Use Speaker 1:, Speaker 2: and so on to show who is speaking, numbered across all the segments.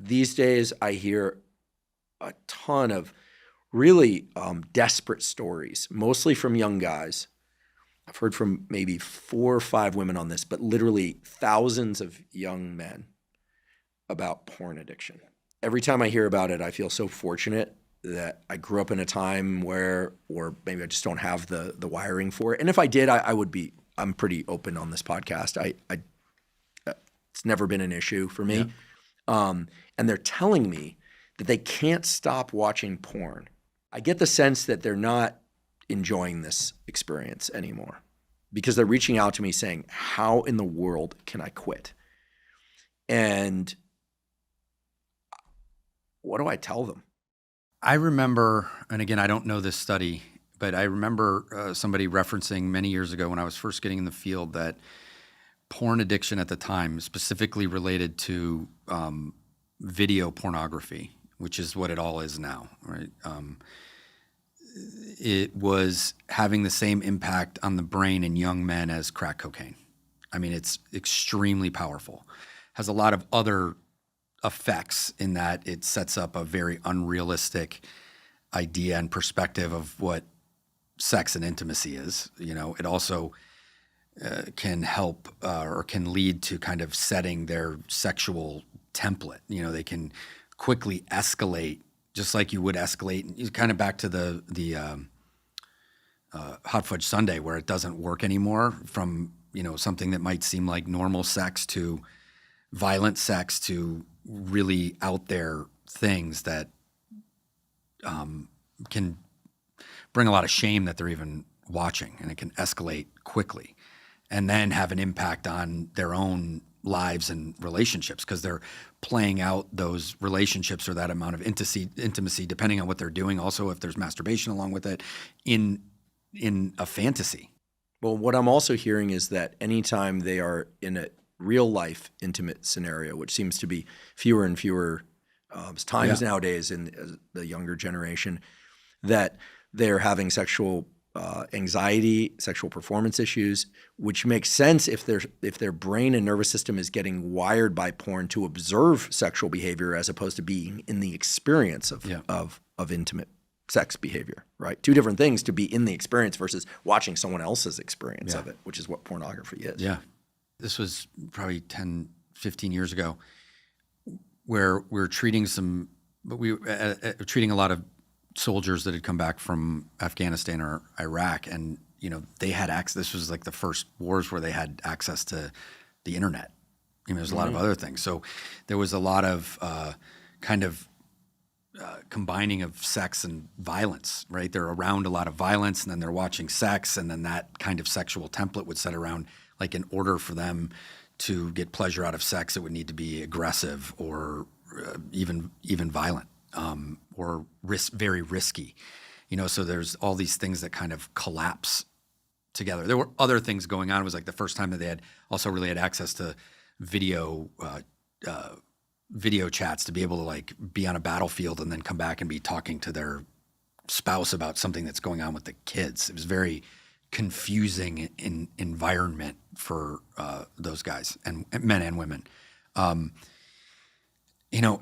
Speaker 1: these days I hear a ton of really desperate stories, mostly from young guys. I've heard from maybe 4 or 5 women on this, but literally thousands of young men about porn addiction. Every time I hear about it, I feel so fortunate that I grew up in a time where, or maybe I just don't have the wiring for it. And if I did, I'm pretty open on this podcast. It's never been an issue for me. Yeah. And they're telling me that they can't stop watching porn. I get the sense that they're not enjoying this experience anymore because they're reaching out to me saying, how in the world can I quit? And what do I tell them?
Speaker 2: I remember, and again, I don't know this study, but I remember somebody referencing many years ago when I was first getting in the field that porn addiction at the time, specifically related to video pornography, which is what it all is now, right? It was having the same impact on the brain in young men as crack cocaine. I mean, it's extremely powerful. Has a lot of other effects in that it sets up a very unrealistic idea and perspective of what sex and intimacy is. You know, it also can help or can lead to kind of setting their sexual template. You know, they can quickly escalate, just like you would escalate, kind of back to the hot fudge sundae, where it doesn't work anymore, from, you know, something that might seem like normal sex to violent sex to really out there things that can bring a lot of shame that they're even watching, and it can escalate quickly and then have an impact on their own lives and relationships because they're playing out those relationships or that amount of intimacy, depending on what they're doing. Also, if there's masturbation along with it, in a fantasy.
Speaker 1: Well, what I'm also hearing is that anytime they are in a real life intimate scenario, which seems to be fewer and fewer times nowadays in the younger generation, that they're having sexual anxiety, sexual performance issues, which makes sense if their brain and nervous system is getting wired by porn to observe sexual behavior as opposed to being in the experience of intimate sex behavior, right? 2 different things, to be in the experience versus watching someone else's experience of it, which is what pornography is.
Speaker 2: Yeah. This was probably 10, 15 years ago, where we were treating treating a lot of soldiers that had come back from Afghanistan or Iraq, and, you know, they had access. This was like the first wars where they had access to the internet. You know, there's a lot of other things. So there was a lot of combining of sex and violence, right? They're around a lot of violence, and then they're watching sex, and then that kind of sexual template would set around, like, in order for them to get pleasure out of sex, it would need to be aggressive or even violent. Or very risky, you know. So there's all these things that kind of collapse together. There were other things going on. It was like the first time that they had also really had access to video chats, to be able to, like, be on a battlefield and then come back and be talking to their spouse about something that's going on with the kids. It was very confusing environment for those guys, and men and women. You know,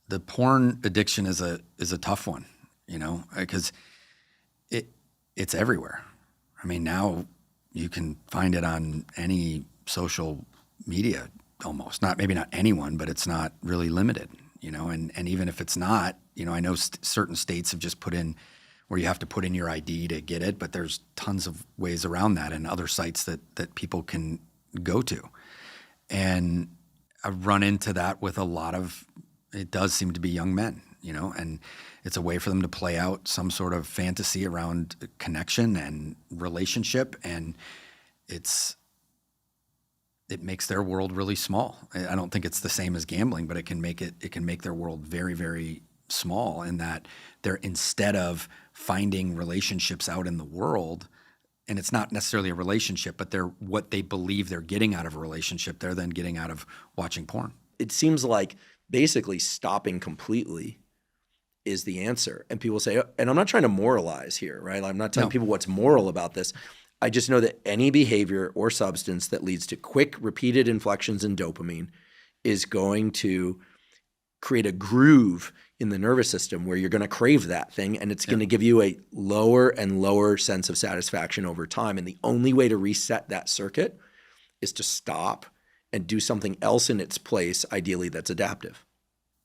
Speaker 2: the porn addiction is a tough one, you know, because it's everywhere. I mean, now you can find it on any social media almost. Maybe not anyone, but it's not really limited, you know. And even if it's not, you know, I know certain states have just put in where you have to put in your ID to get it, but there's tons of ways around that, and other sites that people can go to. And I run into that with a lot of, it does seem to be young men, you know, and it's a way for them to play out some sort of fantasy around connection and relationship, and it makes their world really small. I don't think it's the same as gambling, but it can make their world very, very small, in that they're, instead of finding relationships out in the world, and it's not necessarily a relationship, but they're what they believe they're getting out of a relationship, they're then getting out of watching porn.
Speaker 1: It seems like basically stopping completely is the answer. And people say, and I'm not trying to moralize here, right? I'm not telling people what's moral about this. I just know that any behavior or substance that leads to quick, repeated inflections in dopamine is going to create a groove in the nervous system where you're going to crave that thing, and it's going to give you a lower and lower sense of satisfaction over time. And the only way to reset that circuit is to stop and do something else in its place, ideally that's adaptive.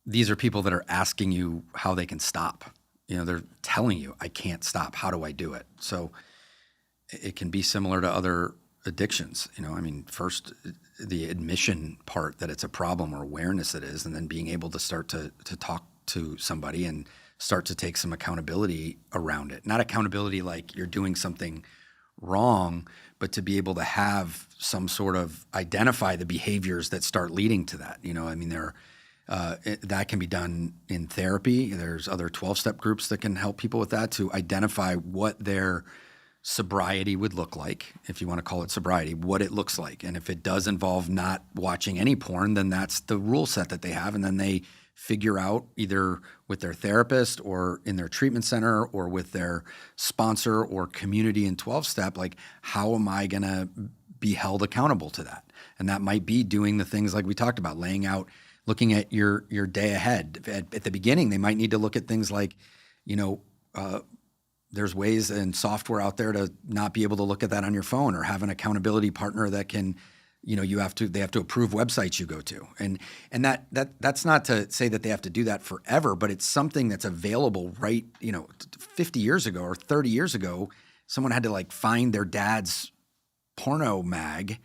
Speaker 2: These are people that are asking you how they can stop. They're telling you, I can't stop. How do I do it? So it can be similar to other addictions. First the admission part that it's a problem or awareness it is, and then being able to start to talk to somebody and start to take some accountability around it. Not accountability like you're doing something wrong, but to be able to have some sort of identify the behaviors that start leading to that. That can be done in therapy. There's other 12-step groups that can help people with that, to identify what their sobriety would look like, if you want to call it sobriety, what it looks like. And if it does involve not watching any porn, then that's the rule set that they have. And then they figure out, either with their therapist or in their treatment center or with their sponsor or community in 12-step, like, how am I going to be held accountable to that? And that might be doing the things like we talked about, laying out, looking at your day ahead. At the beginning, they might need to look at things like, there's ways and software out there to not be able to look at that on your phone, or have an accountability partner that can, they have to approve websites you go to. And that's not to say that they have to do that forever, but it's something that's available, right? 50 years ago or 30 years ago, someone had to find their dad's porno mag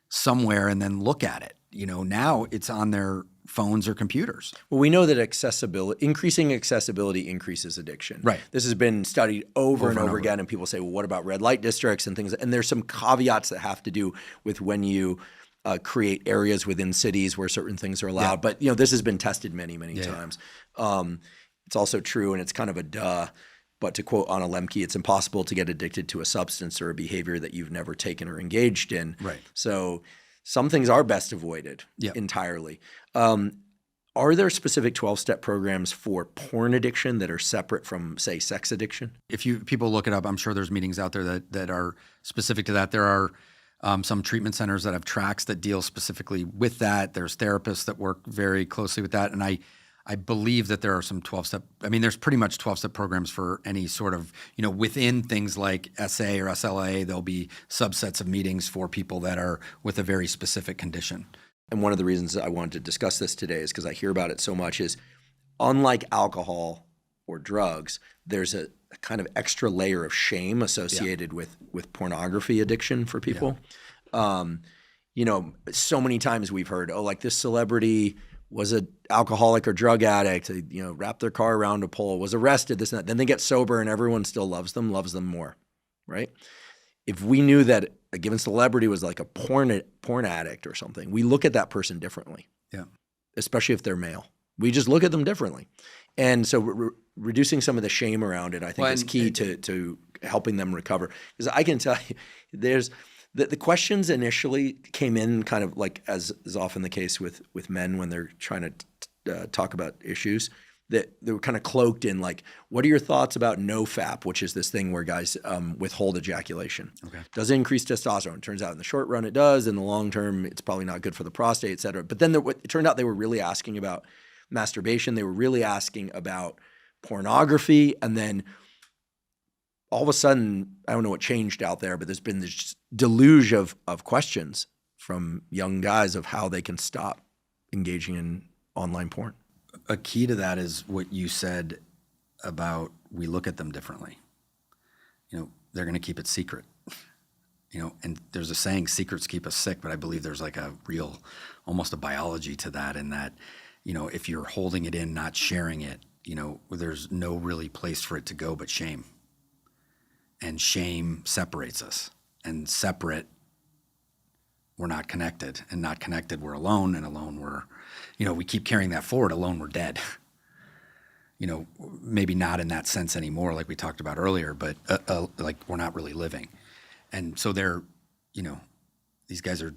Speaker 2: somewhere and then look at it. Now it's on their phones or computers.
Speaker 1: Well, we know that increasing accessibility increases addiction.
Speaker 2: Right.
Speaker 1: This has been studied over and over again, and people say, well, what about red light districts and things? And there's some caveats that have to do with when you create areas within cities where certain things are allowed. Yeah. But this has been tested many, many times. It's also true, and it's kind of a duh, but to quote Anna Lemke, it's impossible to get addicted to a substance or a behavior that you've never taken or engaged in.
Speaker 2: Right.
Speaker 1: So some things are best avoided entirely. Are there specific 12-step programs for porn addiction that are separate from, say, sex addiction?
Speaker 2: If people look it up, I'm sure there's meetings out there that are specific to that. There are some treatment centers that have tracks that deal specifically with that. There's therapists that work very closely with that. And I believe that there are some 12-step, there's pretty much 12-step programs for any sort of, within things like SA or SLA, there'll be subsets of meetings for people that are with a very specific condition.
Speaker 1: And one of the reasons I wanted to discuss this today is because I hear about it so much, is unlike alcohol or drugs, there's a kind of extra layer of shame associated with pornography addiction for people. So many times we've heard, this celebrity was an alcoholic or drug addict, wrapped their car around a pole, was arrested, this and that. Then they get sober and everyone still loves them more, right? If we knew that a given celebrity was like a porn addict or something, we look at that person differently.
Speaker 2: Yeah.
Speaker 1: Especially if they're male. We just look at them differently. And so reducing some of the shame around it, I think, is key to helping them recover. Because I can tell you, there's the questions initially came in kind of like, as is often the case with men when they're trying to talk about issues, that they were kind of cloaked in like, what are your thoughts about NoFap, which is this thing where guys withhold ejaculation.
Speaker 2: Okay. Does
Speaker 1: it increase testosterone? It turns out in the short run it does. In the long term, it's probably not good for the prostate, et cetera. But then it turned out they were really asking about masturbation. They were really asking about pornography. And then all of a sudden, I don't know what changed out there, but there's been this deluge of questions from young guys of how they can stop engaging in online porn.
Speaker 2: A key to that is what you said about we look at them differently. They're going to keep it secret. And there's a saying, secrets keep us sick, but I believe there's like a real, almost a biology to that, in that, if you're holding it in, not sharing it, there's no really place for it to go but shame. And shame separates us. And separate, we're not connected. And not connected, we're alone. And alone, we're, we keep carrying that forward. Alone, we're dead. Maybe not in that sense anymore, like we talked about earlier, but like we're not really living. And so they're, these guys are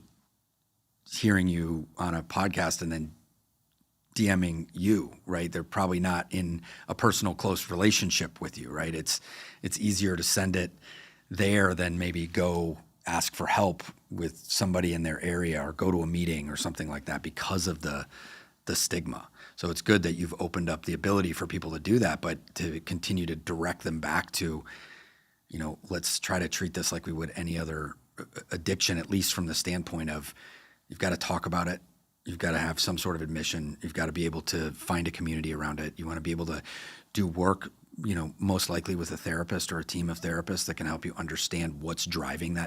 Speaker 2: hearing you on a podcast and then DMing you, right? They're probably not in a personal, close relationship with you, right? It's easier to send it there than maybe go ask for help with somebody in their area or go to a meeting or something like that because of the stigma. So it's good that you've opened up the ability for people to do that, but to continue to direct them back to, let's try to treat this like we would any other addiction, at least from the standpoint of you've got to talk about it. You've got to have some sort of admission. You've got to be able to find a community around it. You want to be able to do work, most likely with a therapist or a team of therapists that can help you understand what's driving that